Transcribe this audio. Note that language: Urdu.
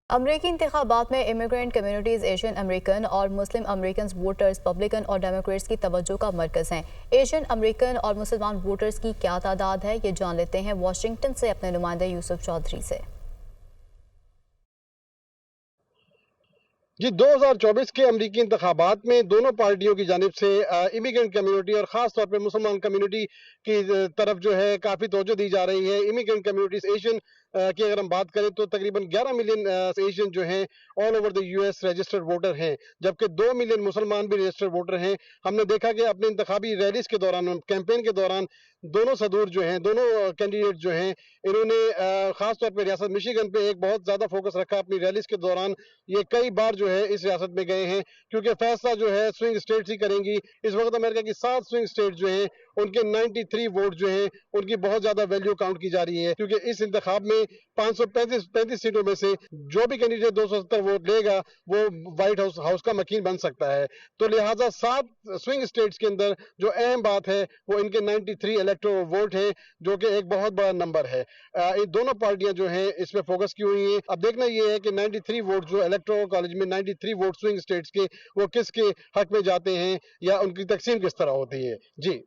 امریکی انتخابات میں امیگرینٹ کمیونٹیز ایشین امریکن اور مسلم امریکن ووٹرز پبلکن اور ڈیموکریٹس کی توجہ کا مرکز ہیں۔ ایشین امریکن اور مسلمان ووٹرز کی کیا تعداد ہے، یہ جان لیتے ہیں واشنگٹن سے اپنے نمائندہ یوسف چودھری سے۔ جی 2024 کے امریکی انتخابات میں دونوں پارٹیوں کی جانب سے امیگرینٹ کمیونٹی اور خاص طور پہ مسلمان کمیونٹی کی طرف جو ہے کافی توجہ دی جا رہی ہے۔ امیگرینٹ کمیونٹیز ایشین کی اگر ہم بات کریں تو تقریباً 11 ملین ایشین جو ہیں all over the U S registered voter ہیں، جبکہ 2 ملین مسلمان بھی رجسٹرڈ ووٹر ہیں۔ ہم نے دیکھا کہ اپنے انتخابی ریلیز کے دوران، کیمپین کے دوران دونوں صدور جو ہیں، دونوں کینڈیڈیٹ جو ہیں، انہوں نے خاص طور پہ ریاست مشیگن پہ ایک بہت زیادہ فوکس رکھا اپنی ریلیز کے دوران۔ یہ کئی بار جو ہے اس ریاست میں گئے ہیں کیونکہ فیصلہ جو ہے سوئنگ اسٹیٹس ہی کریں گی۔ اس وقت امریکہ کی 7 سوئنگ اسٹیٹ جو ہیں ان کے 93 ووٹ جو ہیں ان کی بہت زیادہ ویلیو کاؤنٹ کی جا رہی ہے، کیونکہ اس انتخاب میں 535 سیٹوں میں سے جو بھی کینڈیڈیٹ 270 ووٹ لے گا وہ وائٹ ہاؤس کا مکین بن سکتا ہے۔ تو لہٰذا 7 سوئنگ اسٹیٹس کے اندر جو اہم بات ہے وہ ان کے 93 الیکٹورل ووٹ ہیں، جو کہ ایک بہت بڑا نمبر ہے۔ دونوں پارٹیاں جو ہیں اس پہ فوکس کی ہوئی ہیں۔ اب دیکھنا یہ ہے کہ 93 ووٹ جو الیکٹورل کالج میں 93 ووٹ سوئنگ اسٹیٹس کے وہ کس کے حق میں جاتے ہیں یا ان کی تقسیم کس طرح ہوتی ہے۔ جی